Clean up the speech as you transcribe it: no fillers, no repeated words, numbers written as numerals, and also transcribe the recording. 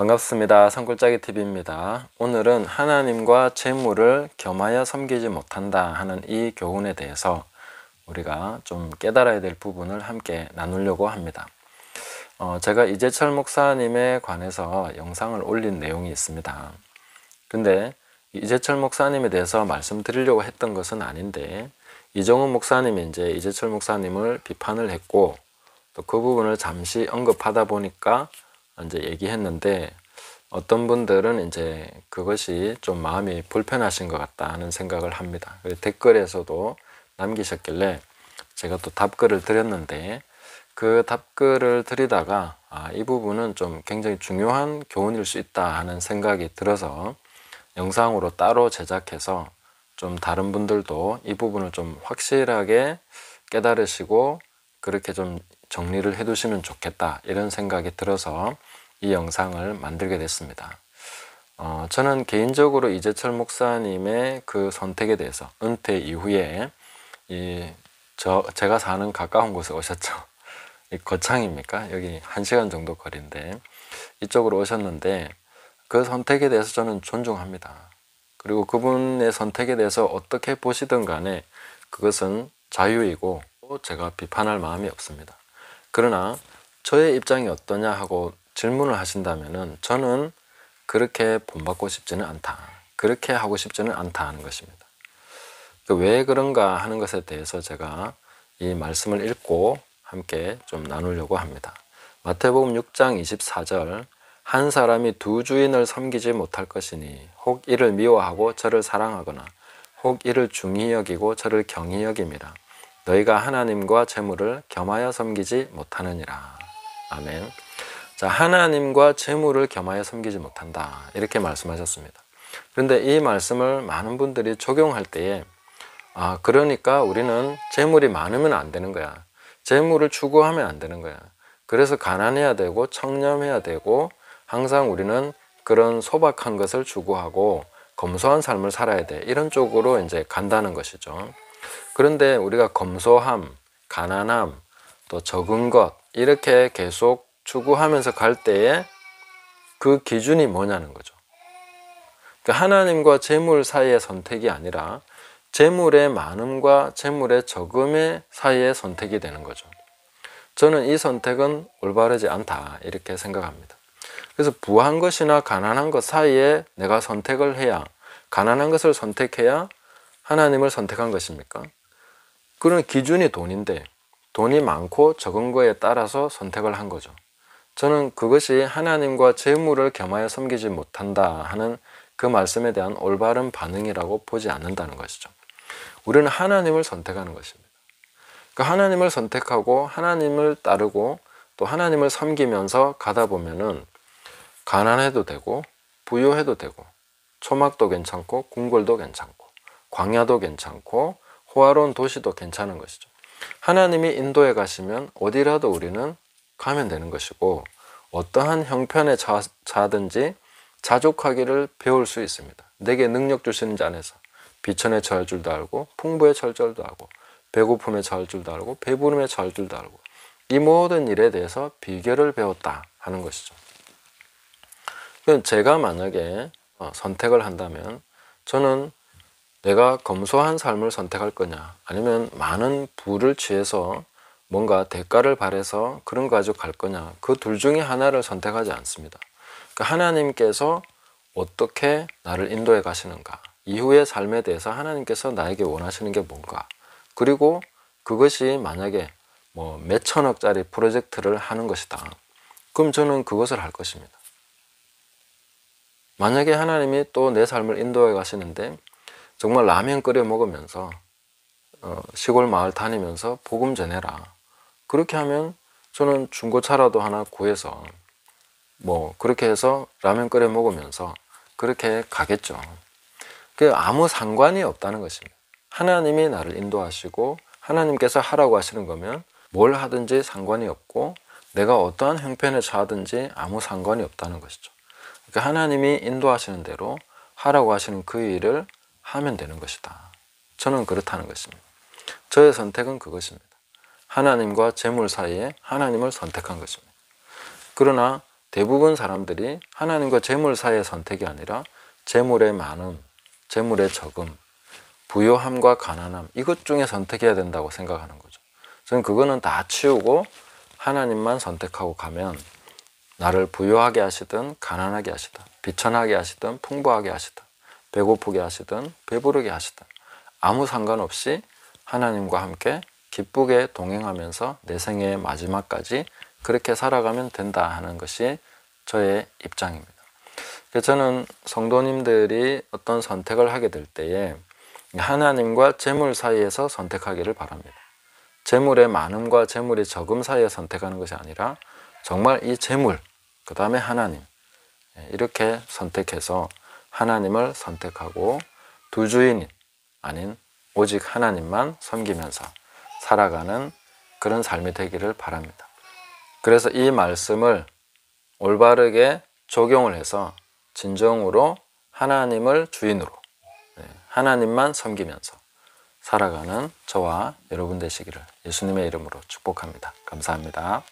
반갑습니다. 산골짜기 TV입니다. 오늘은 하나님과 재물을 겸하여 섬기지 못한다 하는 이 교훈에 대해서 우리가 좀 깨달아야 될 부분을 함께 나누려고 합니다. 제가 이재철 목사님에 관해서 영상을 올린 내용이 있습니다. 근데 이재철 목사님에 대해서 말씀드리려고 했던 것은 아닌데, 이정훈 목사님이 이제 이재철 목사님을 비판을 했고, 또 그 부분을 잠시 언급하다 보니까 이제 얘기했는데, 어떤 분들은 이제 그것이 좀 마음이 불편하신 것 같다 하는 생각을 합니다. 댓글에서도 남기셨길래 제가 또 답글을 드렸는데, 그 답글을 드리다가 이 부분은 좀 굉장히 중요한 교훈일 수 있다 하는 생각이 들어서 영상으로 따로 제작해서 좀 다른 분들도 이 부분을 좀 확실하게 깨달으시고 그렇게 좀 정리를 해 두시면 좋겠다, 이런 생각이 들어서 이 영상을 만들게 됐습니다. 저는 개인적으로 이재철 목사님의 그 선택에 대해서, 은퇴 이후에 제가 사는 가까운 곳에 오셨죠. 이 거창입니까? 여기 1시간 정도 거리인데 이쪽으로 오셨는데, 그 선택에 대해서 저는 존중합니다. 그리고 그분의 선택에 대해서 어떻게 보시든 간에 그것은 자유이고 제가 비판할 마음이 없습니다. 그러나 저의 입장이 어떠냐 하고 질문을 하신다면은 저는 그렇게 본받고 싶지는 않다, 그렇게 하고 싶지는 않다 하는 것입니다. 왜 그런가 하는 것에 대해서 제가 이 말씀을 읽고 함께 좀 나누려고 합니다. 마태복음 6장 24절, 한 사람이 두 주인을 섬기지 못할 것이니 혹 이를 미워하고 저를 사랑하거나 혹 이를 중히 여기고 저를 경히 여김이라. 너희가 하나님과 재물을 겸하여 섬기지 못하느니라. 아멘. 자, 하나님과 재물을 겸하여 섬기지 못한다, 이렇게 말씀하셨습니다. 그런데 이 말씀을 많은 분들이 적용할 때에 그러니까 우리는 재물이 많으면 안 되는 거야, 재물을 추구하면 안 되는 거야, 그래서 가난해야 되고 청렴해야 되고 항상 우리는 그런 소박한 것을 추구하고 검소한 삶을 살아야 돼, 이런 쪽으로 이제 간다는 것이죠. 그런데 우리가 검소함, 가난함, 또 적은 것, 이렇게 계속 추구하면서 갈 때에 그 기준이 뭐냐는 거죠. 그러니까 하나님과 재물 사이의 선택이 아니라 재물의 많음과 재물의 적음의 사이의 선택이 되는 거죠. 저는 이 선택은 올바르지 않다, 이렇게 생각합니다. 그래서 부한 것이나 가난한 것 사이에 내가 선택을 해야, 가난한 것을 선택해야 하나님을 선택한 것입니까? 그런 기준이 돈인데, 돈이 많고 적은 거에 따라서 선택을 한 거죠. 저는 그것이 하나님과 재물을 겸하여 섬기지 못한다 하는 그 말씀에 대한 올바른 반응이라고 보지 않는다는 것이죠. 우리는 하나님을 선택하는 것입니다. 그 하나님을 선택하고 하나님을 따르고 또 하나님을 섬기면서 가다 보면은 가난해도 되고 부유해도 되고 초막도 괜찮고 궁궐도 괜찮고 광야도 괜찮고 호화로운 도시도 괜찮은 것이죠. 하나님이 인도해 가시면 어디라도 우리는 가면 되는 것이고, 어떠한 형편에 처하든지 자족하기를 배울 수 있습니다. 내게 능력 주시는 자 안에서 비천에 처할 줄도 알고 풍부에 처할 줄도 알고 배고픔에 처할 줄도 알고 배부름에 처할 줄도 알고, 이 모든 일에 대해서 비결을 배웠다 하는 것이죠. 제가 만약에 선택을 한다면 저는 내가 검소한 삶을 선택할 거냐, 아니면 많은 부를 취해서 뭔가 대가를 바래서 그런 거 가지고 갈 거냐, 그 둘 중에 하나를 선택하지 않습니다. 그러니까 하나님께서 어떻게 나를 인도해 가시는가, 이후의 삶에 대해서 하나님께서 나에게 원하시는 게 뭔가, 그리고 그것이 만약에 뭐 몇천억짜리 프로젝트를 하는 것이다, 그럼 저는 그것을 할 것입니다. 만약에 하나님이 또 내 삶을 인도해 가시는데 정말 라면 끓여 먹으면서 시골 마을 다니면서 복음 전해라, 그렇게 하면 저는 중고차라도 하나 구해서 뭐 그렇게 해서 라면 끓여 먹으면서 그렇게 가겠죠. 그게 아무 상관이 없다는 것입니다. 하나님이 나를 인도하시고 하나님께서 하라고 하시는 거면 뭘 하든지 상관이 없고, 내가 어떠한 형편에 처하든지 아무 상관이 없다는 것이죠. 그러니까 하나님이 인도하시는 대로 하라고 하시는 그 일을 하면 되는 것이다. 저는 그렇다는 것입니다. 저의 선택은 그것입니다. 하나님과 재물 사이에 하나님을 선택한 것입니다. 그러나 대부분 사람들이 하나님과 재물 사이의 선택이 아니라 재물의 많음, 재물의 적음, 부요함과 가난함, 이것 중에 선택해야 된다고 생각하는 거죠. 저는 그거는 다 치우고 하나님만 선택하고 가면 나를 부유하게 하시든 가난하게 하시든 비천하게 하시든 풍부하게 하시든 배고프게 하시든 배부르게 하시든 아무 상관없이 하나님과 함께 기쁘게 동행하면서 내 생애의 마지막까지 그렇게 살아가면 된다 하는 것이 저의 입장입니다. 저는 성도님들이 어떤 선택을 하게 될 때에 하나님과 재물 사이에서 선택하기를 바랍니다. 재물의 많음과 재물의 적음 사이에 선택하는 것이 아니라 정말 이 재물, 그 다음에 하나님, 이렇게 선택해서 하나님을 선택하고 두 주인이 아닌 오직 하나님만 섬기면서 살아가는 그런 삶이 되기를 바랍니다. 그래서 이 말씀을 올바르게 적용을 해서 진정으로 하나님을 주인으로 하나님만 섬기면서 살아가는 저와 여러분 되시기를 예수님의 이름으로 축복합니다. 감사합니다.